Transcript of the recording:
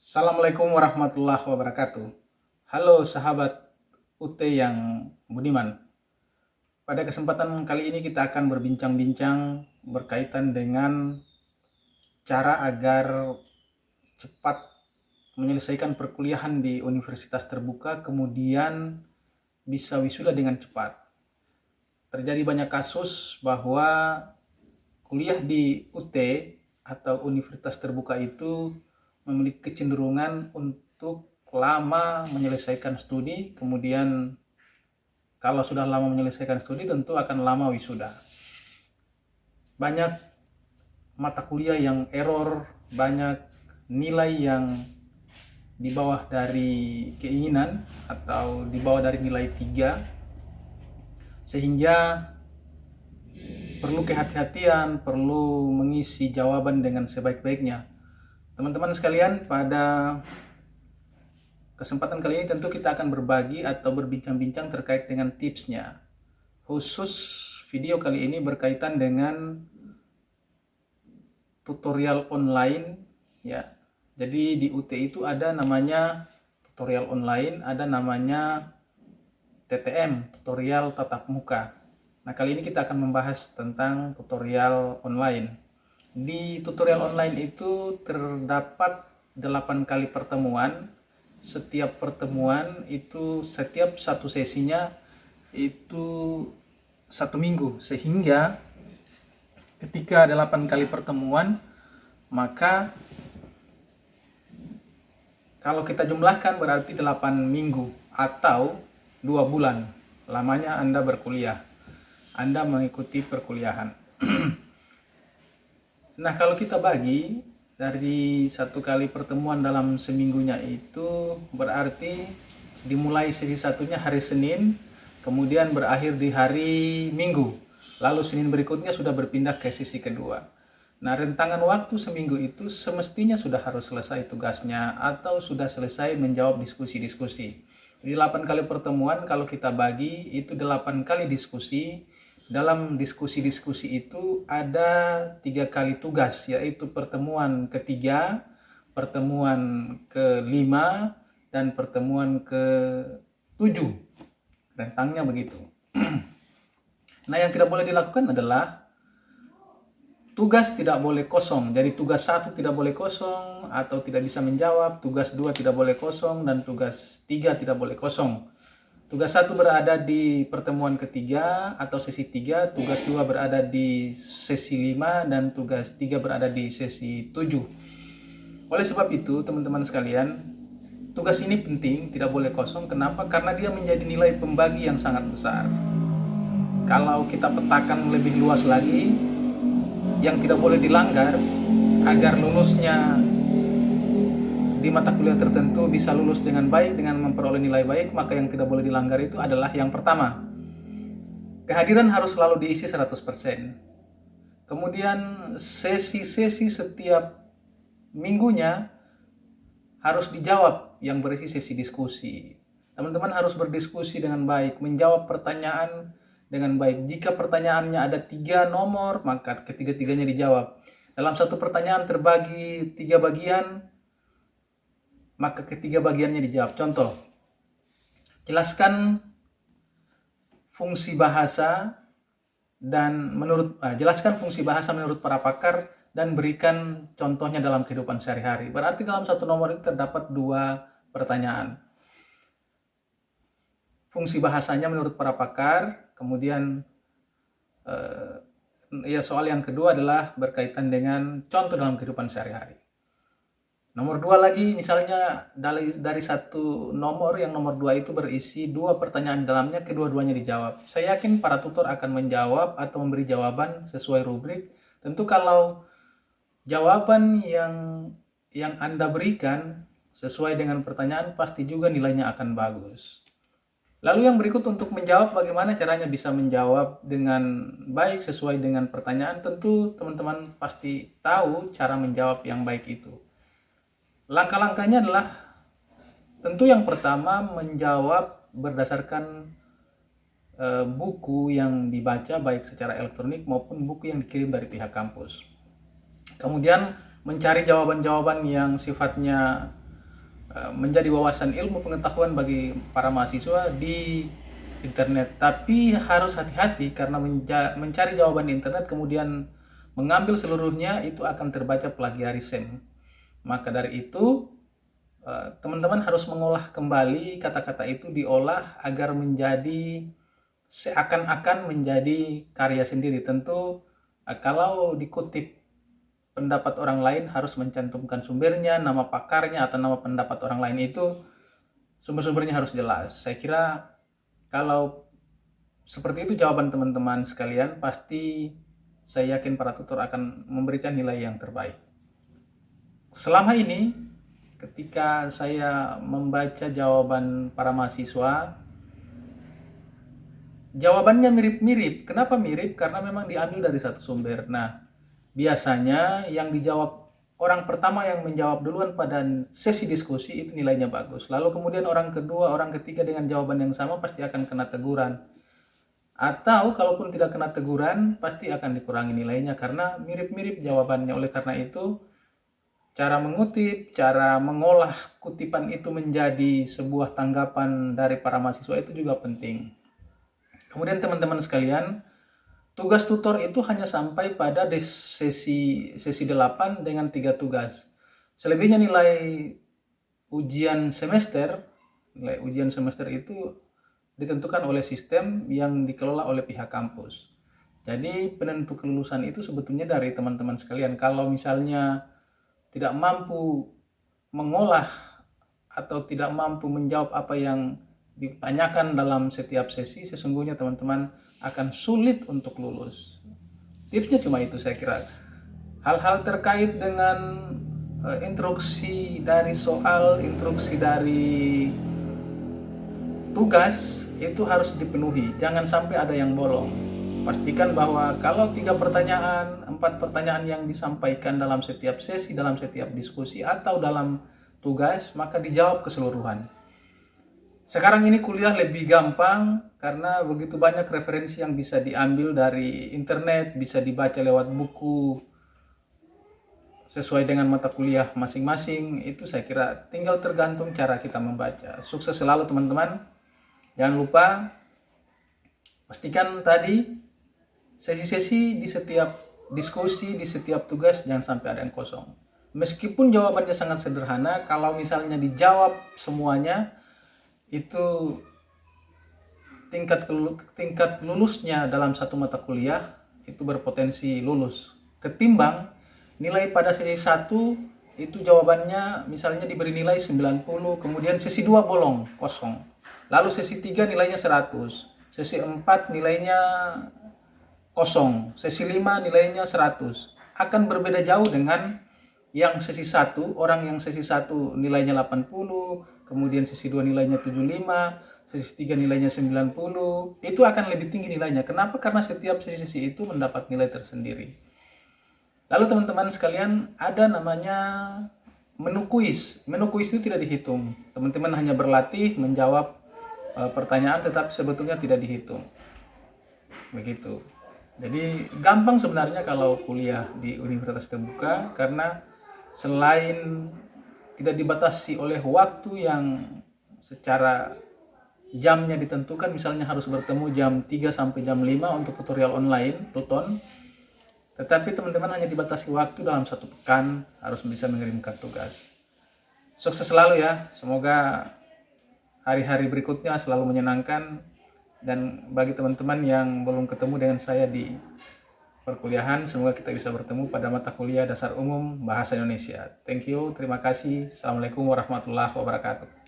Assalamualaikum warahmatullahi wabarakatuh. Halo sahabat UT yang budiman. Pada kesempatan kali ini kita akan berbincang-bincang berkaitan dengan cara agar cepat menyelesaikan perkuliahan di universitas terbuka kemudian bisa wisuda dengan cepat. Terjadi banyak kasus bahwa kuliah di UT atau universitas terbuka itu memiliki kecenderungan untuk lama menyelesaikan studi, kemudian kalau sudah lama menyelesaikan studi tentu akan lama wisuda. Banyak mata kuliah yang error, banyak nilai yang di bawah dari keinginan atau di bawah dari nilai 3, sehingga perlu kehati-hatian, perlu mengisi jawaban dengan sebaik-baiknya. Teman-teman sekalian, pada kesempatan kali ini tentu kita akan berbagi atau berbincang-bincang terkait dengan tipsnya. Khusus video kali ini berkaitan dengan tutorial online ya. Jadi di UT itu ada namanya tutorial online, ada namanya TTM, tutorial tatap muka. Nah, kali ini kita akan membahas tentang tutorial online. Di tutorial online itu terdapat 8 kali pertemuan. Setiap pertemuan itu setiap satu sesinya itu 1 minggu, sehingga ketika 8 kali pertemuan, maka kalau kita jumlahkan berarti 8 minggu atau 2 bulan lamanya Anda berkuliah, Anda mengikuti perkuliahan. Nah, kalau kita bagi dari 1 kali pertemuan dalam seminggunya itu berarti dimulai sesi satunya hari Senin, kemudian berakhir di hari Minggu. Lalu Senin berikutnya sudah berpindah ke sesi kedua. Nah, rentangan waktu seminggu itu semestinya sudah harus selesai tugasnya atau sudah selesai menjawab diskusi-diskusi. Di 8 kali pertemuan kalau kita bagi itu 8 kali diskusi. Dalam diskusi-diskusi itu ada 3 kali tugas, yaitu pertemuan ketiga, pertemuan kelima, dan pertemuan ke-7. Rentangnya begitu. Nah, yang tidak boleh dilakukan adalah tugas tidak boleh kosong. Jadi tugas 1 tidak boleh kosong atau tidak bisa menjawab, tugas 2 tidak boleh kosong, dan tugas 3 tidak boleh kosong. Tugas 1 berada di pertemuan ketiga atau sesi 3, tugas 2 berada di sesi 5, dan tugas 3 berada di sesi 7. Oleh sebab itu, teman-teman sekalian, tugas ini penting, tidak boleh kosong. Kenapa? Karena dia menjadi nilai pembagi yang sangat besar. Kalau kita petakan lebih luas lagi, yang tidak boleh dilanggar agar lulusnya di mata kuliah tertentu bisa lulus dengan baik, dengan memperoleh nilai baik, maka yang tidak boleh dilanggar itu adalah yang pertama, kehadiran harus selalu diisi 100%. Kemudian sesi-sesi setiap minggunya harus dijawab yang berisi sesi diskusi. Teman-teman harus berdiskusi dengan baik, menjawab pertanyaan dengan baik. Jika pertanyaannya ada 3 nomor, maka ketiga-tiganya dijawab. Dalam satu pertanyaan terbagi 3 bagian, maka ketiga bagiannya dijawab. Contoh, jelaskan fungsi bahasa jelaskan fungsi bahasa menurut para pakar dan berikan contohnya dalam kehidupan sehari-hari. Berarti dalam satu nomor itu terdapat 2 pertanyaan. Fungsi bahasanya menurut para pakar, kemudian soal yang kedua adalah berkaitan dengan contoh dalam kehidupan sehari-hari. Nomor 2 lagi, misalnya dari satu nomor, yang nomor 2 itu berisi 2 pertanyaan dalamnya, kedua-duanya dijawab. Saya yakin para tutor akan menjawab atau memberi jawaban sesuai rubrik. Tentu kalau jawaban yang Anda berikan sesuai dengan pertanyaan, pasti juga nilainya akan bagus. Lalu yang berikut untuk menjawab, bagaimana caranya bisa menjawab dengan baik sesuai dengan pertanyaan. Tentu teman-teman pasti tahu cara menjawab yang baik itu. Langkah-langkahnya adalah tentu yang pertama menjawab berdasarkan buku yang dibaca baik secara elektronik maupun buku yang dikirim dari pihak kampus. Kemudian mencari jawaban-jawaban yang sifatnya menjadi wawasan ilmu pengetahuan bagi para mahasiswa di internet. Tapi harus hati-hati karena mencari jawaban di internet kemudian mengambil seluruhnya itu akan terbaca plagiarisme. Maka dari itu teman-teman harus mengolah kembali kata-kata itu, diolah agar menjadi seakan-akan menjadi karya sendiri. Tentu kalau dikutip pendapat orang lain harus mencantumkan sumbernya, nama pakarnya atau nama pendapat orang lain, itu sumber-sumbernya harus jelas. Saya kira kalau seperti itu jawaban teman-teman sekalian, pasti saya yakin para tutor akan memberikan nilai yang terbaik. Selama ini ketika saya membaca jawaban para mahasiswa, jawabannya mirip-mirip. Kenapa mirip? Karena memang diambil dari satu sumber. Nah, biasanya yang dijawab orang pertama yang menjawab duluan pada sesi diskusi itu nilainya bagus. Lalu kemudian orang kedua, orang ketiga dengan jawaban yang sama pasti akan kena teguran. Atau kalaupun tidak kena teguran, pasti akan dikurangi nilainya karena mirip-mirip jawabannya. Oleh karena itu, cara mengutip, cara mengolah kutipan itu menjadi sebuah tanggapan dari para mahasiswa itu juga penting. Kemudian teman-teman sekalian, tugas tutor itu hanya sampai pada sesi 8 dengan 3 tugas. Selebihnya nilai ujian semester itu ditentukan oleh sistem yang dikelola oleh pihak kampus. Jadi penentu kelulusan itu sebetulnya dari teman-teman sekalian. Kalau misalnya tidak mampu mengolah atau tidak mampu menjawab apa yang ditanyakan dalam setiap sesi, sesungguhnya teman-teman akan sulit untuk lulus. Tipsnya cuma itu saya kira. Hal-hal terkait dengan instruksi dari soal, instruksi dari tugas itu harus dipenuhi. Jangan sampai ada yang bolong. Pastikan bahwa kalau 3 pertanyaan, 4 pertanyaan yang disampaikan dalam setiap sesi, dalam setiap diskusi atau dalam tugas, maka dijawab keseluruhan. Sekarang ini kuliah lebih gampang karena begitu banyak referensi yang bisa diambil dari internet, bisa dibaca lewat buku sesuai dengan mata kuliah masing-masing. Itu saya kira tinggal tergantung cara kita membaca. Sukses selalu teman-teman. Jangan lupa pastikan tadi sesi-sesi di setiap diskusi, di setiap tugas jangan sampai ada yang kosong. Meskipun jawabannya sangat sederhana, kalau misalnya dijawab semuanya, itu tingkat lulusnya dalam satu mata kuliah itu berpotensi lulus. Ketimbang nilai pada sesi 1 itu jawabannya misalnya diberi nilai 90, kemudian sesi 2 bolong, kosong. Lalu sesi 3 nilainya 100, sesi 4 nilainya kosong, sesi 5 nilainya 100. Akan berbeda jauh dengan yang sesi 1, orang yang sesi 1 nilainya 80, kemudian sesi 2 nilainya 75, sesi 3 nilainya 90, itu akan lebih tinggi nilainya. Kenapa? Karena setiap sesi-sesi itu mendapat nilai tersendiri. Lalu teman-teman sekalian, ada namanya menu kuis. Menu kuis itu tidak dihitung. Teman-teman hanya berlatih menjawab pertanyaan, tetapi sebetulnya tidak dihitung. Begitu. Jadi gampang sebenarnya kalau kuliah di universitas terbuka, karena selain tidak dibatasi oleh waktu yang secara jamnya ditentukan, misalnya harus bertemu jam 3 sampai jam 5 untuk tutorial online, Tuton. Tetapi teman-teman hanya dibatasi waktu dalam 1 pekan harus bisa mengirimkan tugas. Sukses selalu ya, semoga hari-hari berikutnya selalu menyenangkan. Dan bagi teman-teman yang belum ketemu dengan saya di perkuliahan, semoga kita bisa bertemu pada mata kuliah dasar umum Bahasa Indonesia. Thank you, terima kasih. Assalamualaikum warahmatullahi wabarakatuh.